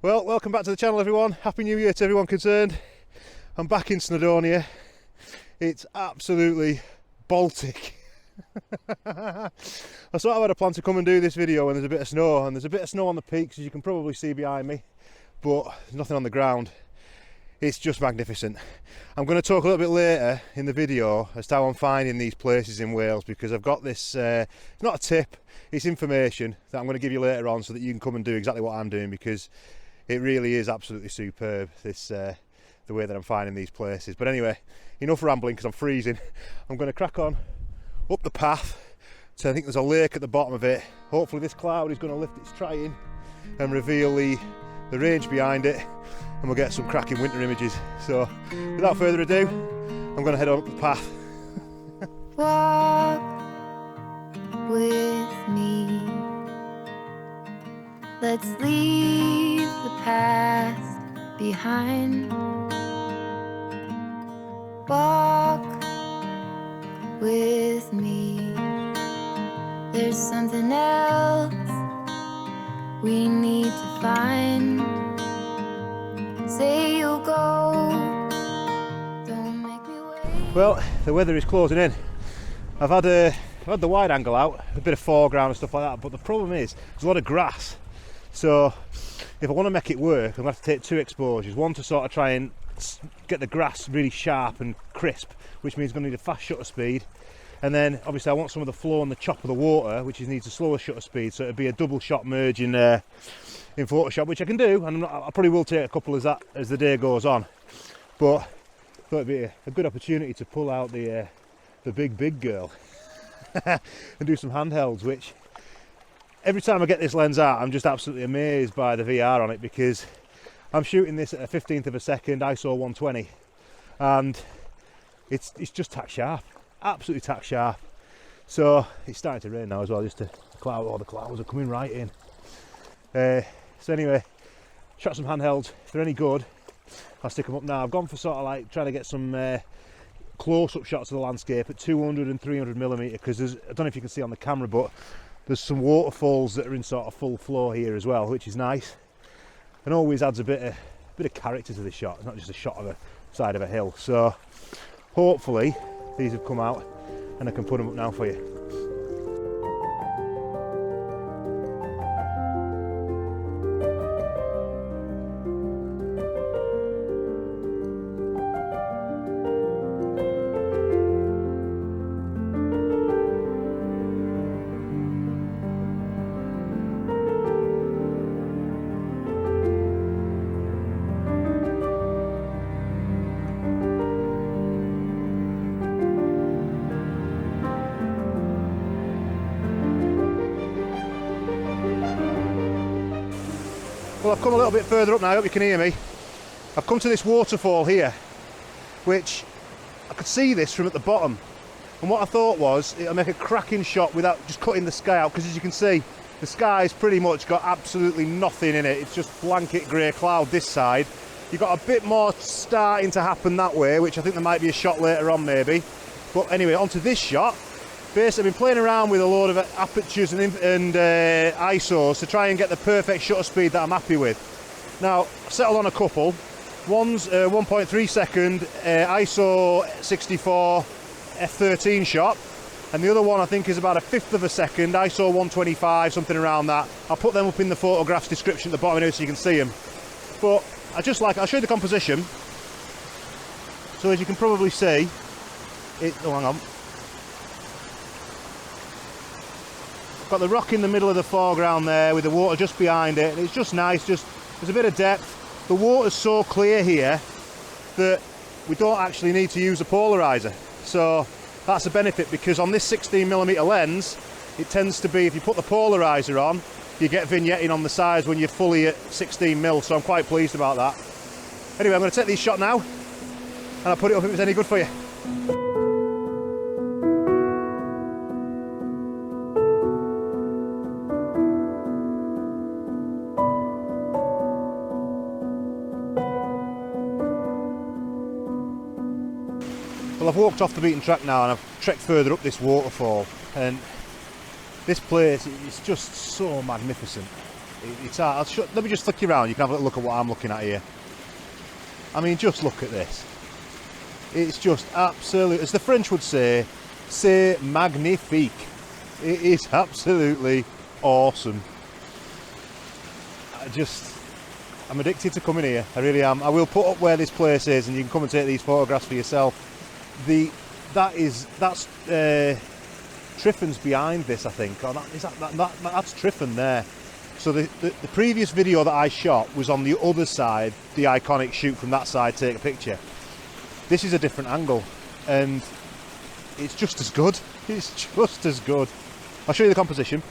Well, welcome back to the channel everyone. Happy New Year to everyone concerned. I'm back in Snowdonia. It's absolutely Baltic. I sort of had a plan to come and do this video when there's a bit of snow, and there's a bit of snow on the peaks as you can probably see behind me, but there's nothing on the ground. It's just magnificent. I'm going to talk a little bit later in the video as to how I'm finding these places in Wales, because I've got this, it's not a tip, it's information that I'm going to give you later on so that you can come and do exactly what I'm doing, because it really is absolutely superb, this the way that I'm finding these places. But anyway, enough rambling because I'm freezing. I'm going to crack on up the path. So I think there's a lake at the bottom of it. Hopefully this cloud is going to lift its trying and reveal the range behind it, and we'll get some cracking winter images. So without further ado, I'm going to head on up the path. Walk with me. Let's leave the past behind. Walk with me. There's something else we need to find. Say you'll go, don't make me wait. Well, the weather is closing in. I've had the wide angle out, a bit of foreground and stuff like that, but the problem is there's a lot of grass. So if I want to make it work, I'm going to have to take two exposures. One to sort of try and get the grass really sharp and crisp, which means I'm going to need a fast shutter speed. And then obviously I want some of the flow on the chop of the water, which needs a slower shutter speed, so it'd be a double shot merge in Photoshop, which I can do, and I probably will take a couple as the day goes on. But I thought it'd be a good opportunity to pull out the big girl and do some handhelds, which every time I get this lens out, I'm just absolutely amazed by the VR on it, because I'm shooting this at a 15th of a second, ISO 120, and it's just tack sharp, absolutely tack sharp. So it's starting to rain now as well, just the clouds are coming right in. So anyway, shot some handhelds. If they're any good, I'll stick them up now. I've gone for sort of like trying to get some close-up shots of the landscape at 200 and 300mm, because I don't know if you can see on the camera, but there's some waterfalls that are in sort of full flow here as well, which is nice, and always adds a bit of character to the shot. It's not just a shot of a side of a hill. So hopefully these have come out and I can put them up now for you. Well, I've come a little bit further up now, I hope you can hear me. I've come to this waterfall here, which I could see this from at the bottom. And what I thought was, it'll make a cracking shot without just cutting the sky out, because as you can see, the sky's pretty much got absolutely nothing in it. It's just blanket grey cloud this side. You've got a bit more starting to happen that way, which I think there might be a shot later on maybe. But anyway, onto this shot. Basically, I've been playing around with a load of apertures and ISOs to try and get the perfect shutter speed that I'm happy with. Now, I settled on a couple. One's 1.3 second ISO 64 f13 shot, and the other one I think is about a fifth of a second ISO 125, something around that. I'll put them up in the photographs description at the bottom here so you can see them. But I'll show you the composition. So as you can probably see, oh hang on. Got the rock in the middle of the foreground there with the water just behind it, and it's just nice, there's a bit of depth. The water's so clear here that we don't actually need to use a polarizer, so that's a benefit, because on this 16mm lens it tends to be, if you put the polarizer on, you get vignetting on the sides when you're fully at 16mm, so I'm quite pleased about that. Anyway, I'm going to take these shot now and I'll put it up if it's any good for you. Well, I've walked off the beaten track now and I've trekked further up this waterfall, and this place is just so magnificent. It's hard. Let me just flick you around. You can have a little look at what I'm looking at here. I mean, just look at this. It's just absolute, as the French would say, c'est magnifique. It is absolutely awesome. I'm addicted to coming here. I really am. I will put up where this place is, and you can come and take these photographs for yourself. That's Tryfan's behind this, I think. Oh, that's Tryfan there. So the previous video that I shot was on the other side, the iconic shoot from that side, take a picture. This is a different angle, and it's just as good. It's just as good. I'll show you the composition.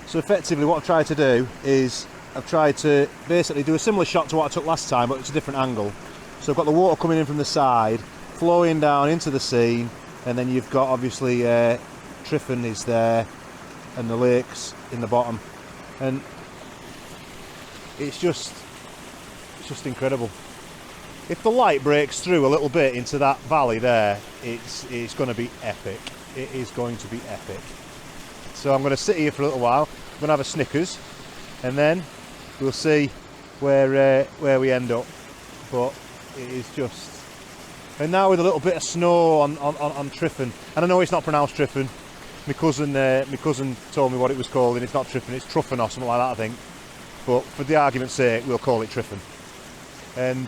So effectively what I've tried to do is I've tried to basically do a similar shot to what I took last time, but it's a different angle. So I've got the water coming in from the side, flowing down into the scene, and then you've got obviously Tryfan is there, and the lakes in the bottom, and it's just incredible. If the light breaks through a little bit into that valley there, it's going to be epic. It is going to be epic. So I'm going to sit here for a little while. I'm going to have a Snickers, and then we'll see where we end up. But it is just, and now with a little bit of snow on Tryfan, and I know it's not pronounced Tryfan. My cousin told me what it was called, and it's not Tryfan, it's Tryfan or something like that, I think. But for the argument's sake, we'll call it Tryfan. And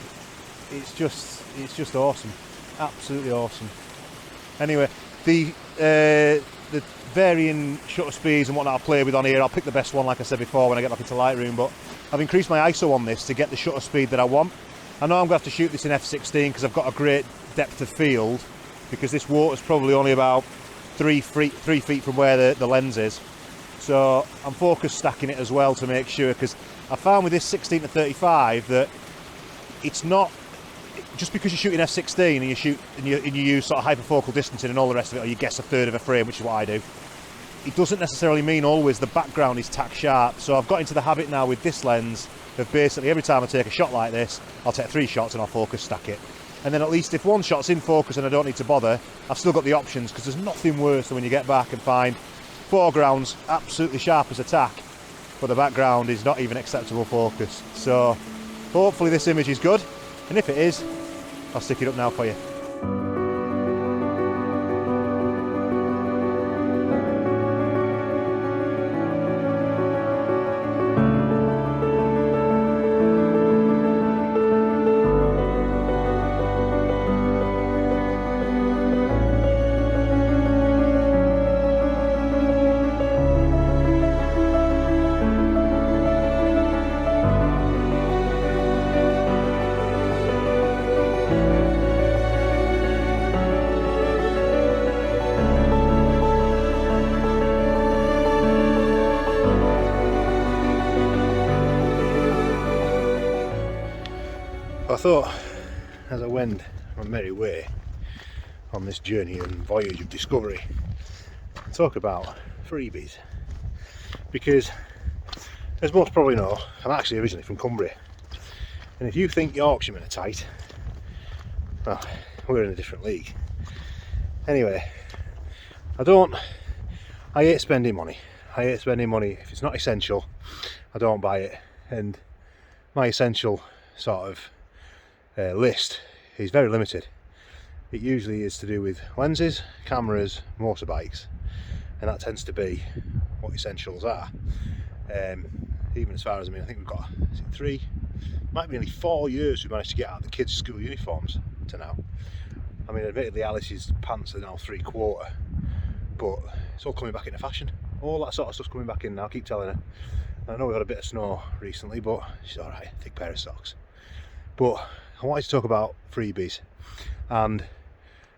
it's just awesome, absolutely awesome. Anyway, the varying shutter speeds and whatnot I'll play with on here, I'll pick the best one, like I said before, when I get back into Lightroom. But I've increased my ISO on this to get the shutter speed that I want. I know I'm going to have to shoot this in f/16 because I've got a great depth of field, because this water's probably only about 3 feet from where the lens is. So I'm focus stacking it as well to make sure, because I found with this 16 to 35 that it's not just because you're shooting f/16 and you use sort of hyperfocal distancing and all the rest of it, or you guess a third of a frame, which is what I do. It doesn't necessarily mean always the background is tack sharp. So I've got into the habit now with this lens of basically every time I take a shot like this, I'll take 3 shots and I'll focus stack it. And then at least if one shot's in focus and I don't need to bother, I've still got the options, because there's nothing worse than when you get back and find foreground's absolutely sharp as a tack, but the background is not even acceptable focus. So hopefully this image is good, and if it is, I'll stick it up now for you. I thought, as I went my merry way on this journey and voyage of discovery, I'd talk about freebies, because as most probably know, I'm actually originally from Cumbria, and if you think Yorkshiremen are tight, well, we're in a different league. Anyway, I hate spending money. I hate spending money. If it's not essential, I don't buy it, and my essential sort of list is very limited. It usually is to do with lenses, cameras, motorbikes, and that tends to be what essentials are. Even as far as, I mean, I think we've got, is it 3, might be nearly 4 years we managed to get out of the kids' school uniforms to now. I mean, admittedly Alice's pants are now 3/4, but it's all coming back into fashion. All that sort of stuff's coming back in now, I keep telling her. I know we've had a bit of snow recently, but she's alright, thick pair of socks. But I wanted to talk about freebies and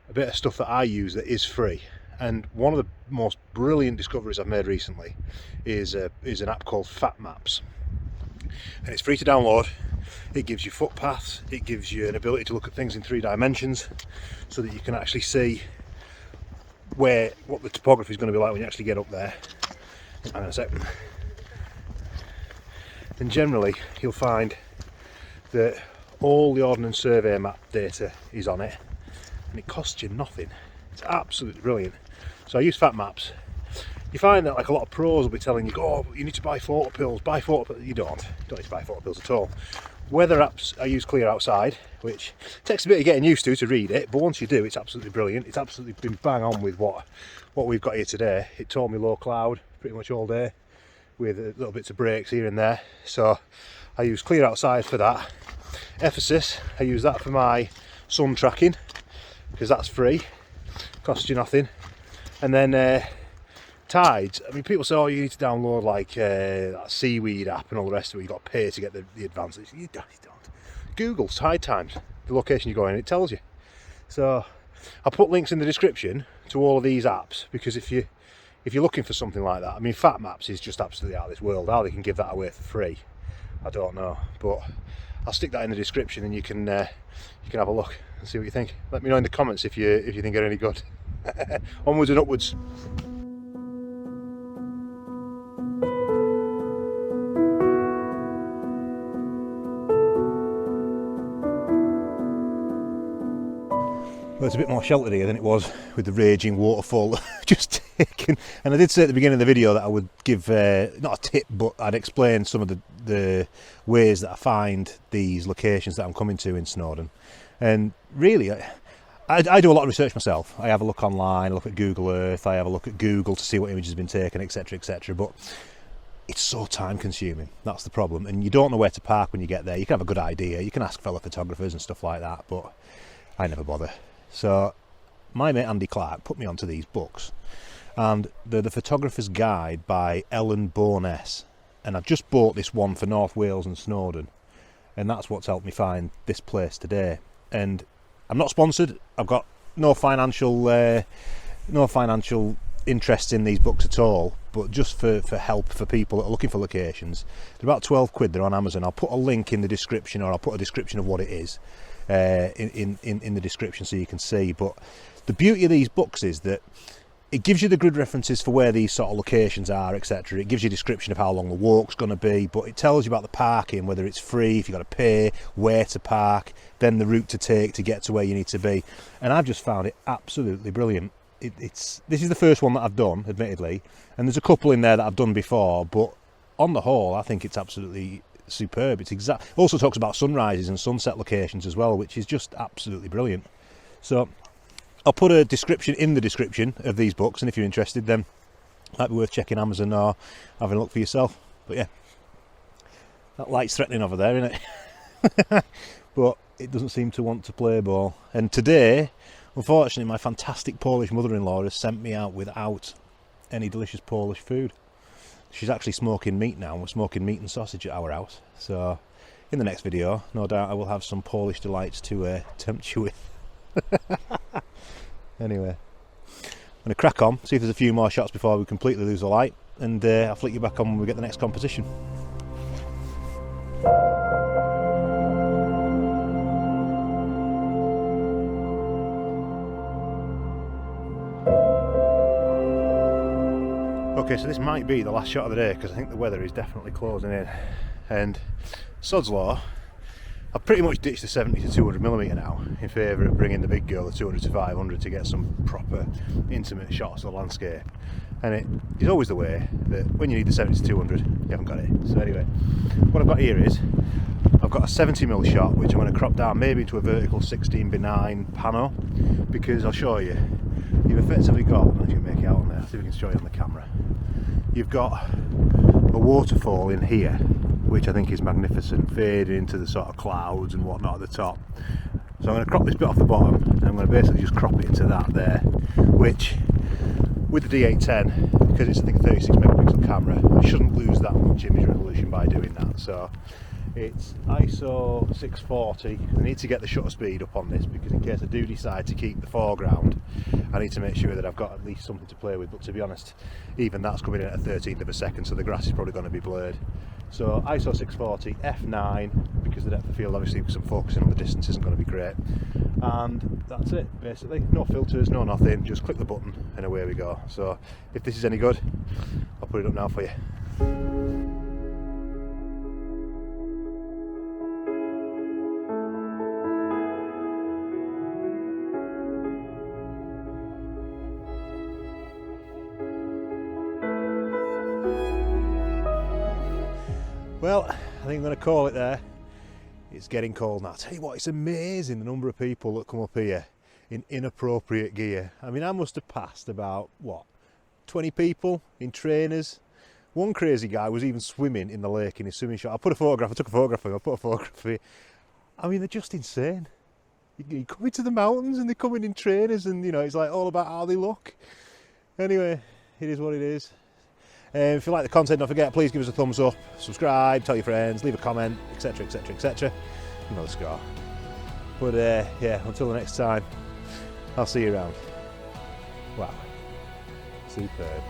a bit of stuff that I use that is free. And one of the most brilliant discoveries I've made recently is an app called Fatmaps. And it's free to download. It gives you footpaths, it gives you an ability to look at things in 3 dimensions, so that you can actually see what the topography is going to be like when you actually get up there. Hang on a second. And generally you'll find that all the Ordnance Survey map data is on it, and it costs you nothing. It's absolutely brilliant. So I use Fatmaps, you find that like a lot of pros will be telling you, oh, you need to buy photo pills, buy photo pills. You don't need to buy photo pills at all. Weather apps I use clear outside, which takes a bit of getting used to read it, but once you do, it's absolutely brilliant. It's absolutely been bang on with what we've got here today. It told me low cloud pretty much all day, with little bits of breaks here and there. So I use clear outside for that. Ephemeris, I use that for my sun tracking, because that's free, costs you nothing. And then tides, I mean, people say, oh, you need to download like that seaweed app and all the rest of it, you've got to pay to get the advances. You don't. Google tide times, the location you're going, it tells you. So I'll put links in the description to all of these apps, because if you're looking for something like that, I mean, Fatmaps is just absolutely out of this world. How they can give that away for free, I don't know, but I'll stick that in the description, and you can have a look and see what you think. Let me know in the comments if you think they're any good. Onwards and upwards. Well, it's a bit more sheltered here than it was with the raging waterfall just taken. And I did say at the beginning of the video that I would give, not a tip, but I'd explain some of the ways that I find these locations that I'm coming to in Snowdon. And really, I do a lot of research myself. I have a look online, I look at Google Earth, I have a look at Google to see what images have been taken, etc, etc. But it's so time consuming, that's the problem. And you don't know where to park when you get there. You can have a good idea, you can ask fellow photographers and stuff like that, but I never bother. So my mate Andy Clark put me onto these books, and they're the Photographer's Guide by Bowness, and I've just bought this one for North Wales and Snowdon, and that's what's helped me find this place today. And I'm not sponsored, I've got no financial interest in these books at all, but just for help for people that are looking for locations. They're about 12 quid, they're on Amazon. I'll put a link in the description, or I'll put a description of what it is in the description so you can see. But the beauty of these books is that it gives you the grid references for where these sort of locations are, etc. It gives you a description of how long the walk's going to be, but it tells you about the parking, whether it's free, if you've got to pay, where to park, then the route to take to get to where you need to be. And I've just found it absolutely brilliant. This is the first one that I've done, admittedly, and there's a couple in there that I've done before, but on the whole I think it's absolutely superb. It's also talks about sunrises and sunset locations as well, which is just absolutely brilliant. So I'll put a description in the description of these books, and if you're interested, then it might be worth checking Amazon or having a look for yourself. But yeah, that light's threatening over there, isn't it? But it doesn't seem to want to play ball. And today, unfortunately, my fantastic Polish mother-in-law has sent me out without any delicious Polish food. She's actually smoking meat now. We're smoking meat and sausage at our house. So in the next video, no doubt I will have some Polish delights to tempt you with. Anyway, I'm going to crack on, see if there's a few more shots before we completely lose the light, and I'll flick you back on when we get the next composition. Okay, so this might be the last shot of the day, because I think the weather is definitely closing in, and sod's law, I've pretty much ditched the 70 to 200mm now in favour of bringing the big girl, the 200 to 500, to get some proper intimate shots of the landscape. And it is always the way that when you need the 70 to 200, you haven't got it. So anyway, what I've got here is I've got a 70mm shot, which I'm going to crop down maybe to a vertical 16:9 pano, because I'll show you, you've effectively got, I don't know if you can make it out on there, see if we can show you on the camera, you've got a waterfall in here, which I think is magnificent, fading into the sort of clouds and whatnot at the top. So I'm going to crop this bit off the bottom, and I'm going to basically just crop it into that there, which with the D810, because it's I think a 36MP camera, I shouldn't lose that much image resolution by doing that. So it's ISO 640. I need to get the shutter speed up on this, because in case I do decide to keep the foreground, I need to make sure that I've got at least something to play with. But to be honest, even that's coming in at a 13th of a second, so the grass is probably going to be blurred. So ISO 640, f9, because the depth of field, obviously with some focusing on the distance, isn't going to be great. And that's it, basically. No filters, no nothing, just click the button and away we go. So if this is any good, I'll put it up now for you. Well, I think I'm going to call it there. It's getting cold now. I tell you what, it's amazing the number of people that come up here in inappropriate gear. I mean, I must have passed about, what, 20 people in trainers. One crazy guy was even swimming in the lake in his swimming short. I took a photograph of him, I put a photograph of it. I mean, they're just insane. You come into the mountains and they're coming in trainers, and you know, it's like all about how they look. Anyway, it is what it is. If you like the content, don't forget, please give us a thumbs up, subscribe, tell your friends, leave a comment, etc, etc, etc. You know the score. But yeah, until the next time, I'll see you around. Wow, superb.